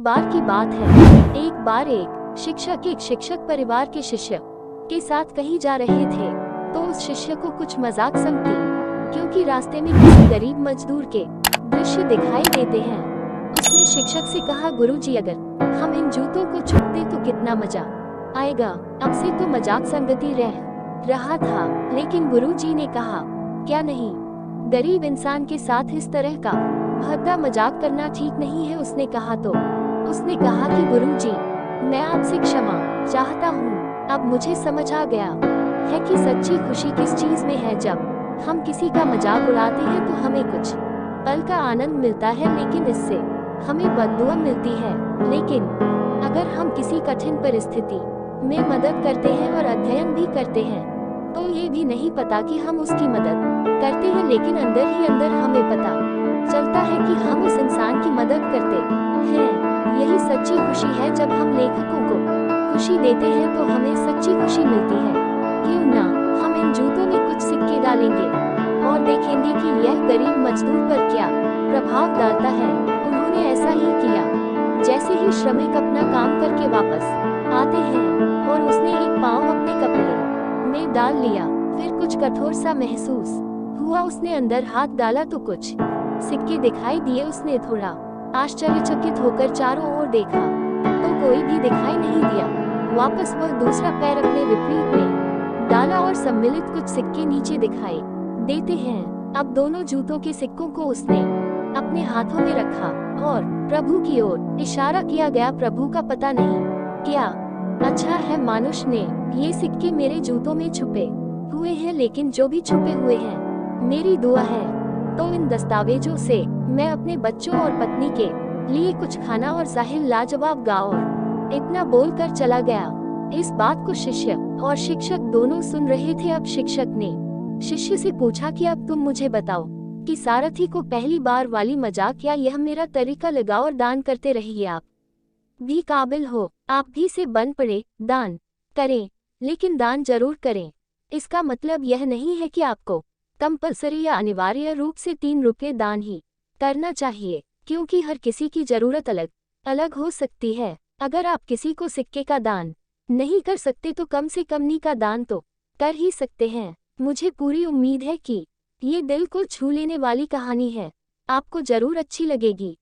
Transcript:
बार की बात है, एक बार एक शिक्षक परिवार के शिष्य के साथ कहीं जा रहे थे, तो उस शिष्य को कुछ मजाक संगती, क्योंकि रास्ते में किसी गरीब मजदूर के दृश्य दिखाई देते हैं। उसने शिक्षक से कहा, गुरुजी, अगर हम इन जूतों को छूते तो कितना मजा आएगा। अब से तो मजाक संगति रह रहा था, लेकिन गुरुजी ने कहा, क्या नहीं, गरीब इंसान के साथ इस तरह का भद्दा मजाक करना ठीक नहीं है। उसने कहा कि गुरुजी, मैं आपसे क्षमा चाहता हूँ। अब मुझे समझ आ गया है कि सच्ची खुशी किस चीज में है। जब हम किसी का मजाक उड़ाते हैं तो हमें कुछ पल का आनंद मिलता है, लेकिन इससे हमें बददुआ मिलती है। लेकिन अगर हम किसी कठिन परिस्थिति में मदद करते हैं और अध्ययन भी करते हैं, तो ये भी नहीं पता कि हम उसकी मदद करते हैं, लेकिन अंदर ही अंदर हमें पता चलता है कि हम उस इंसान की मदद करते हैं। यही सच्ची खुशी है। जब हम लेखकों को खुशी देते हैं तो हमें सच्ची खुशी मिलती है। क्यों ना हम इन जूतों में कुछ सिक्के डालेंगे और देखेंगे कि यह गरीब मजदूर पर क्या प्रभाव डालता है। उन्होंने ऐसा ही किया। जैसे ही श्रमिक अपना काम करके वापस आते हैं और उसने एक पाँव अपने कपड़े में डाल लिया, फिर कुछ कठोर सा महसूस हुआ। उसने अंदर हाथ डाला तो कुछ सिक्के दिखाई दिए। उसने थोड़ा आश्चर्यचकित होकर चारों ओर देखा तो कोई भी दिखाई नहीं दिया। वापस वह दूसरा पैर अपने विपरीत में डाला और सम्मिलित कुछ सिक्के नीचे दिखाई देते हैं। अब दोनों जूतों के सिक्कों को उसने अपने हाथों में रखा और प्रभु की ओर इशारा किया गया। प्रभु का पता नहीं क्या अच्छा है, मानुष ने ये सिक्के मेरे जूतों में छुपे हुए हैं, लेकिन जो भी छुपे हुए हैं मेरी दुआ है। तो इन दस्तावेजों से मैं अपने बच्चों और पत्नी के लिए कुछ खाना और साहिल लाजवाब गा और इतना बोलकर चला गया। इस बात को शिष्य और शिक्षक दोनों सुन रहे थे। अब शिक्षक ने शिष्य से पूछा कि अब तुम मुझे बताओ कि सारथी को पहली बार वाली मजाक या यह मेरा तरीका लगाओ और दान करते रहिए। आप भी काबिल हो, आप भी से बन पड़े, दान करें, लेकिन दान जरूर करें। इसका मतलब यह नहीं है कि आपको कंपल्सरी या अनिवार्य रूप से 3 रुपये दान ही करना चाहिए, क्योंकि हर किसी की जरूरत अलग अलग हो सकती है। अगर आप किसी को सिक्के का दान नहीं कर सकते तो कम से कम नी का दान तो कर ही सकते हैं। मुझे पूरी उम्मीद है कि ये दिल को छू लेने वाली कहानी है, आपको जरूर अच्छी लगेगी।